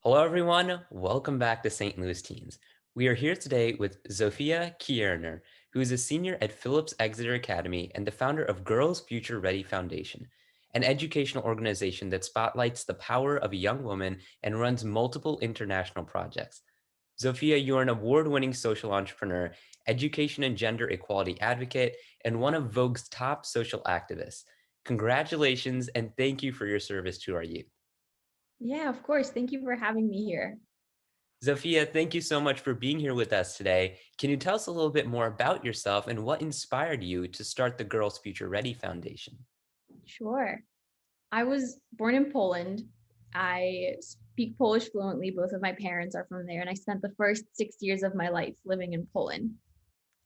Hello, everyone. Welcome back to St. Louis Teens. We are here today with Zofia Kierner, who is a senior at Phillips Exeter Academy and the founder of Girls Future Ready Foundation, an educational organization that spotlights the power of a young woman and runs multiple international projects. Zofia, you are an award-winning social entrepreneur, education and gender equality advocate, and one of Vogue's top social activists. Congratulations, and thank you for your service to our youth. Yeah, of course. Thank you for having me here. Zofia, thank you so much for being here with us today. Can you tell us a little bit more about yourself and what inspired you to start the Girls Future Ready Foundation? Sure. I was born in Poland. I speak Polish fluently. Both of my parents are from there, and I spent the first 6 years of my life living in Poland.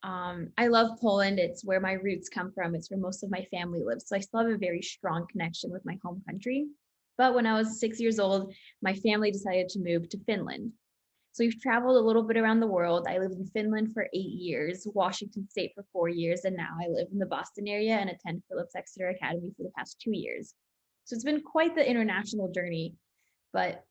I love Poland. It's where my roots come from. It's where most of my family lives. So I still have a very strong connection with my home country. But when I was 6 years old, my family decided to move to Finland. So we've traveled a little bit around the world. I lived in Finland for 8 years, Washington State for 4 years, and now I live in the Boston area and attend Phillips Exeter Academy for the past 2 years. So it's been quite the international journey, but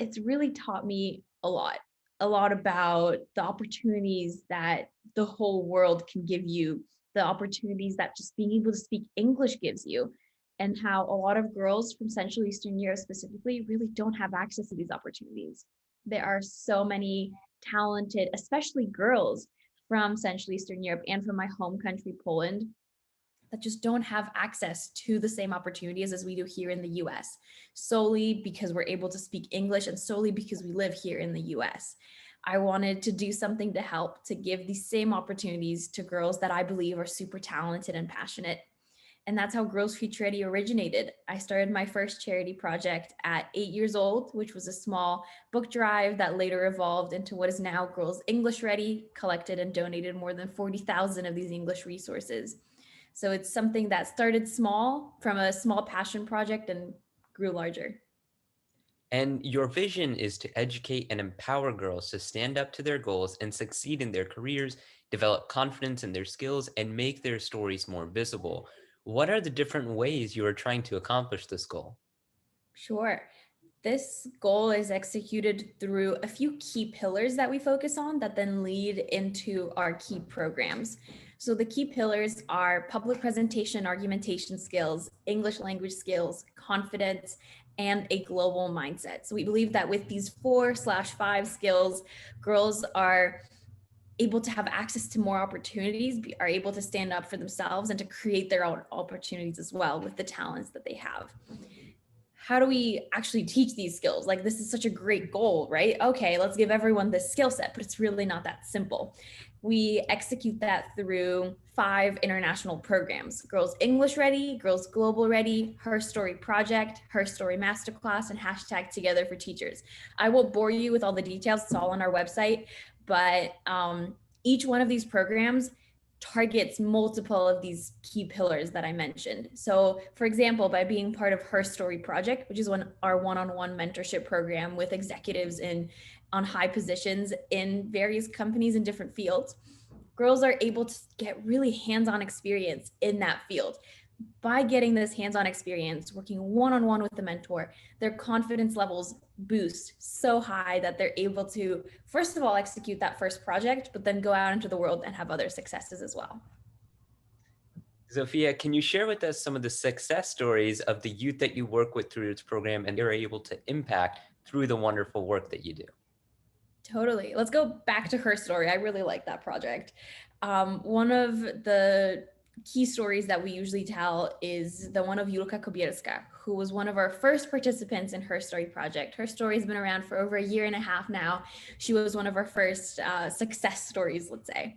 it's really taught me a lot about the opportunities that the whole world can give you, the opportunities that just being able to speak English gives you, and how a lot of girls from Central Eastern Europe specifically really don't have access to these opportunities. There are so many talented, especially girls from Central Eastern Europe and from my home country, Poland, that just don't have access to the same opportunities as we do here in the US, solely because we're able to speak English and solely because we live here in the US. I wanted to do something to help to give these same opportunities to girls that I believe are super talented and passionate. And that's how Girls Future Ready originated. I started my first charity project at 8 years old, which was a small book drive that later evolved into what is now Girls English Ready, collected and donated more than 40,000 of these English resources. So it's something that started small from a small passion project and grew larger. And your vision is to educate and empower girls to stand up to their goals and succeed in their careers, develop confidence in their skills, and make their stories more visible. What are the different ways you are trying to accomplish this goal? Sure. This goal is executed through a few key pillars that we focus on that then lead into our key programs. So the key pillars are public presentation, argumentation skills, English language skills, confidence, and a global mindset. So we believe that with these 4/5 skills, girls are able to have access to more opportunities, are able to stand up for themselves and to create their own opportunities as well with the talents that they have. How do we actually teach these skills? Like, this is such a great goal, right? Okay, let's give everyone this skill set, but it's really not that simple. We execute that through 5 international programs: Girls English Ready, Girls Global Ready, Her Story Project, Her Story Masterclass, and hashtag Together for Teachers. I won't bore you with all the details, it's all on our website, but each one of these programs targets multiple of these key pillars that I mentioned. So, for example, by being part of Her Story Project, which is our one-on-one mentorship program with executives on high positions in various companies in different fields, girls are able to get really hands-on experience in that field. By getting this hands-on experience, working one-on-one with the mentor, their confidence levels boost so high that they're able to, first of all, execute that first project, but then go out into the world and have other successes as well. Zofia, can you share with us some of the success stories of the youth that you work with through this program and they're able to impact through the wonderful work that you do? Totally. Let's go back to Her Story. I really like that project. One of the key stories that we usually tell is the one of Julka Kobierska, who was one of our first participants in Her Story project. Her story has been around for over a year and a half now. She was one of our first success stories, let's say.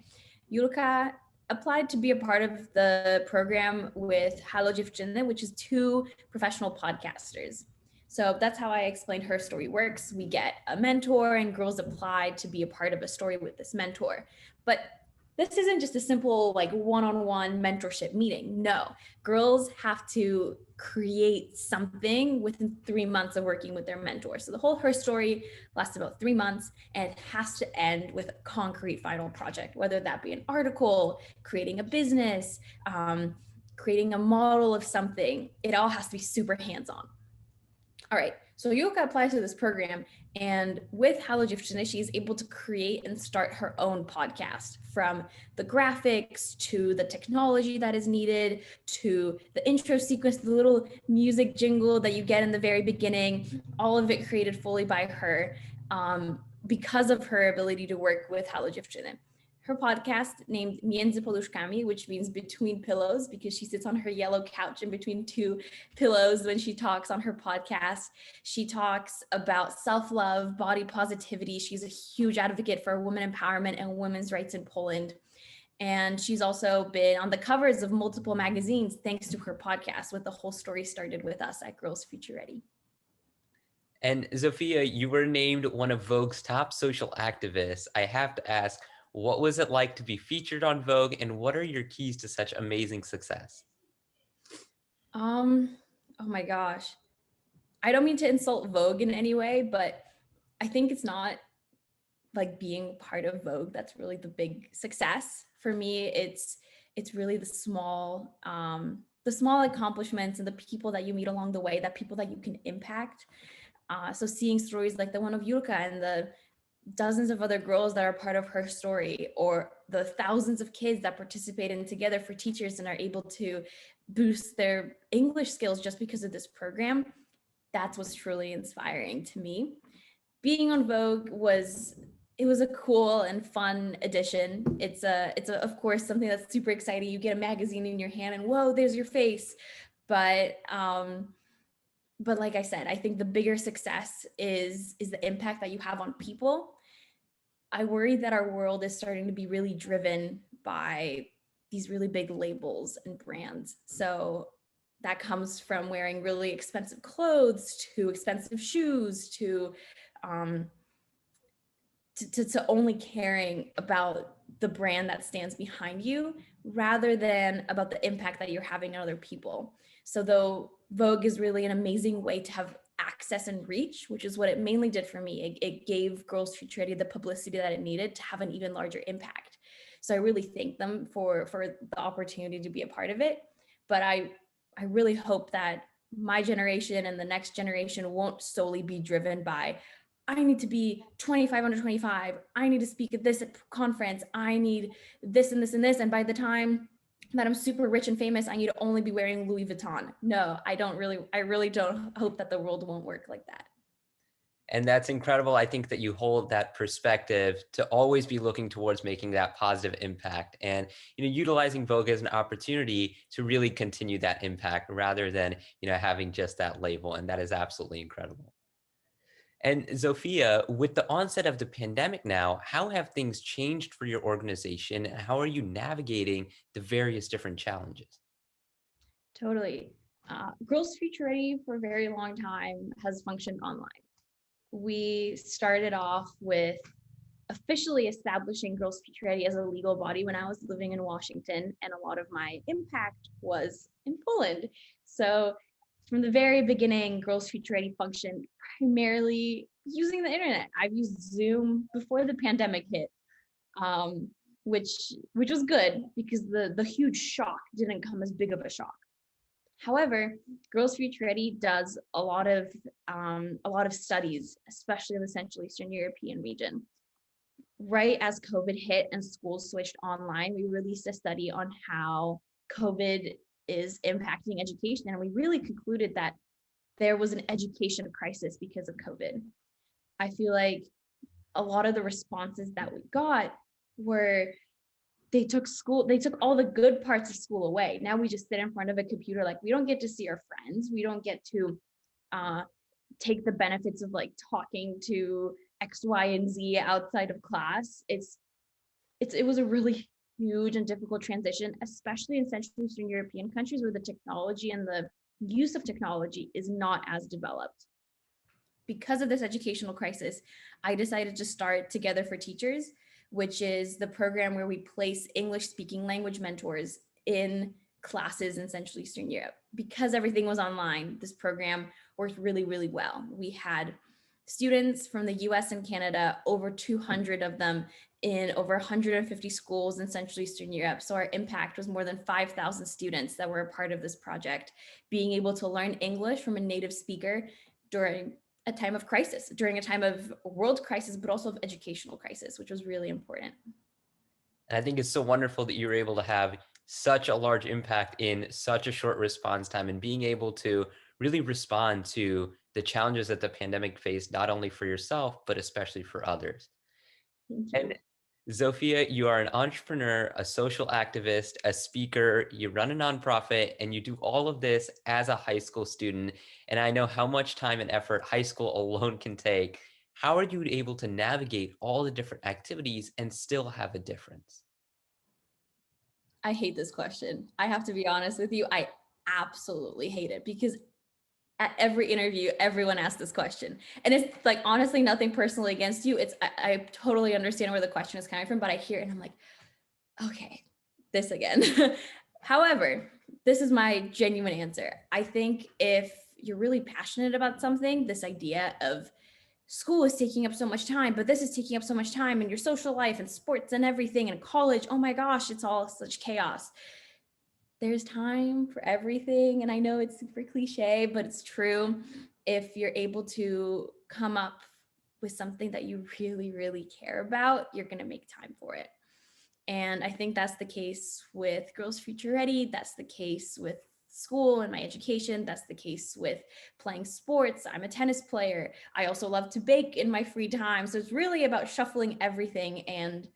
Julka applied to be a part of the program with Halo Dziewczyny, which is 2 professional podcasters. So that's how I explained Her Story works. We get a mentor and girls apply to be a part of a story with this mentor. But this isn't just a simple like one-on-one mentorship meeting. No, girls have to create something within 3 months of working with their mentor. So the whole Her Story lasts about 3 months and it has to end with a concrete final project, whether that be an article, creating a business, creating a model of something. It all has to be super hands-on. All right, So Yuka applies to this program, and with Halo Dziewczyny, she's able to create and start her own podcast, from the graphics to the technology that is needed to the intro sequence, the little music jingle that you get in the very beginning, all of it created fully by her, because of her ability to work with Halo Dziewczyny. Her podcast named Między Poduszkami, which means between pillows, because she sits on her yellow couch in between two pillows when she talks on her podcast. She talks about self-love, body positivity. She's a huge advocate for women empowerment and women's rights in Poland. And she's also been on the covers of multiple magazines thanks to her podcast, with the whole story started with us at Girls Future Ready. And Zofia, you were named one of Vogue's top social activists. I have to ask, what was it like to be featured on Vogue, and what are your keys to such amazing success? Oh my gosh. I don't mean to insult Vogue in any way, but I think it's not like being part of Vogue that's really the big success. For me, it's really the small accomplishments and the people that you meet along the way, that people that you can impact. So seeing stories like the one of Yurka and the dozens of other girls that are part of her story, or the thousands of kids that participate in Together for Teachers and are able to boost their English skills just because of this program, that's what's truly inspiring to me. Being on Vogue was a cool and fun addition. It's a of course something that's super exciting. You get a magazine in your hand and whoa, there's your face. But like I said, I think the bigger success is the impact that you have on people. I worry that our world is starting to be really driven by these really big labels and brands. So that comes from wearing really expensive clothes to expensive shoes um, to only caring about the brand that stands behind you rather than about the impact that you're having on other people. So though Vogue is really an amazing way to have access and reach, which is what it mainly did for me, it gave Girls Future Ready the publicity that it needed to have an even larger impact. So I really thank them for the opportunity to be a part of it. But I really hope that my generation and the next generation won't solely be driven by, I need to be 25 under 25. I need to speak at this conference. I need this and this and this. And by the time that I'm super rich and famous, I need to only be wearing Louis Vuitton. No, I really don't hope that the world won't work like that. And that's incredible. I think that you hold that perspective to always be looking towards making that positive impact, and utilizing Vogue as an opportunity to really continue that impact rather than having just that label. And that is absolutely incredible. And Zofia, with the onset of the pandemic now, how have things changed for your organization, and how are you navigating the various different challenges? Totally. Girls Future Ready for a very long time has functioned online. We started off with officially establishing Girls Future Ready as a legal body when I was living in Washington, and a lot of my impact was in Poland. So from the very beginning, Girls Future Ready functioned primarily using the internet. I've used Zoom before the pandemic hit, um, which was good because the huge shock didn't come as big of a shock. However, Girls Future Ready does a lot of studies, especially in the Central Eastern European region. Right as COVID hit and schools switched online, we released a study on how COVID is impacting education, and we really concluded that there was an education crisis because of COVID. I feel like a lot of the responses that we got were, they took all the good parts of school away. Now we just sit in front of a computer, like we don't get to see our friends, we don't get to uh, take the benefits of like talking to X, Y, and Z outside of class. It was a really huge and difficult transition, especially in Central Eastern European countries where the technology and the use of technology is not as developed. Because of this educational crisis, I decided to start Together for Teachers, which is the program where we place English speaking language mentors in classes in Central Eastern Europe. Because everything was online, this program worked really, really well. We had students from the US and Canada, over 200 of them in over 150 schools in Central Eastern Europe. So our impact was more than 5,000 students that were a part of this project, being able to learn English from a native speaker during a time of crisis, during a time of world crisis, but also of educational crisis, which was really important. And I think it's so wonderful that you were able to have such a large impact in such a short response time and being able to really respond to the challenges that the pandemic faced, not only for yourself, but especially for others. Thank And you. Zofia, you are an entrepreneur, a social activist, a speaker, you run a nonprofit, and you do all of this as a high school student. And I know how much time and effort high school alone can take. How are you able to navigate all the different activities and still have a difference? I hate this question. I have to be honest with you. I absolutely hate it because at every interview, everyone asks this question. And it's like, honestly, nothing personally against you. I totally understand where the question is coming from, but I hear it and I'm like, okay, this again. However, this is my genuine answer. I think if you're really passionate about something, this idea of school is taking up so much time, but this is taking up so much time, and your social life and sports and everything and college, oh my gosh, it's all such chaos. There's time for everything. And I know it's super cliche, but it's true. If you're able to come up with something that you really, really care about, you're going to make time for it. And I think that's the case with Girls Future Ready. That's the case with school and my education. That's the case with playing sports. I'm a tennis player. I also love to bake in my free time. So it's really about shuffling everything, and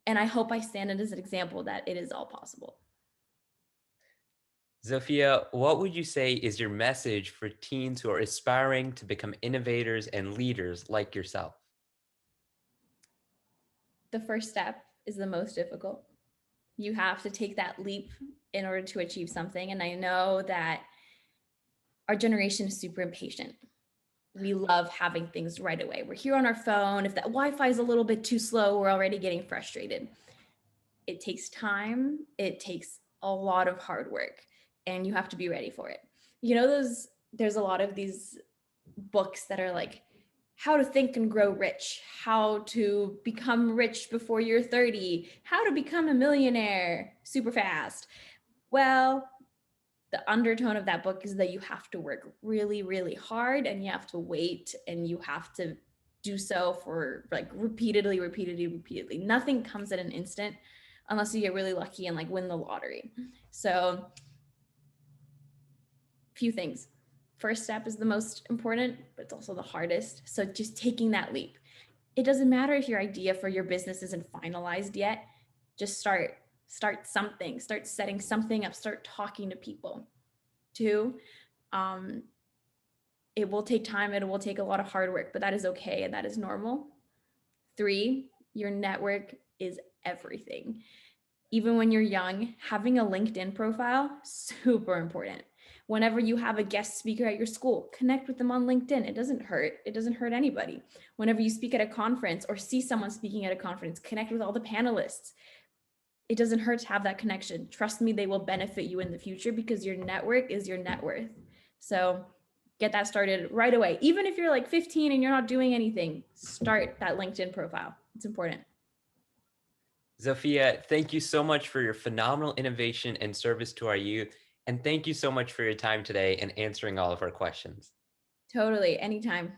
I hope I stand as an example that it is all possible. Zofia, what would you say is your message for teens who are aspiring to become innovators and leaders like yourself? The first step is the most difficult. You have to take that leap in order to achieve something. And I know that our generation is super impatient. We love having things right away. We're here on our phone. If that Wi-Fi is a little bit too slow, we're already getting frustrated. It takes time, it takes a lot of hard work, and you have to be ready for it. There's a lot of these books that are like how to think and grow rich, how to become rich before you're 30, how to become a millionaire super fast. Well, the undertone of that book is that you have to work really, really hard, and you have to wait, and you have to do so for like repeatedly, repeatedly, repeatedly. Nothing comes at an instant unless you get really lucky and like win the lottery. So, few things. First step is the most important, but it's also the hardest. So, just taking that leap. It doesn't matter if your idea for your business isn't finalized yet. Just start something, start setting something up, start talking to people. Two, um, it will take time, it will take a lot of hard work, but that is okay and that is normal. Three, your network is everything. Even when you're young, having a LinkedIn profile, super important. Whenever you have a guest speaker at your school, connect with them on LinkedIn. It doesn't hurt. It doesn't hurt anybody. Whenever you speak at a conference or see someone speaking at a conference, connect with all the panelists. It doesn't hurt to have that connection. Trust me, they will benefit you in the future because your network is your net worth. So get that started right away. Even if you're like 15 and you're not doing anything, start that LinkedIn profile. It's important. Zofia, thank you so much for your phenomenal innovation and service to our youth. And thank you so much for your time today and answering all of our questions. Totally. Anytime.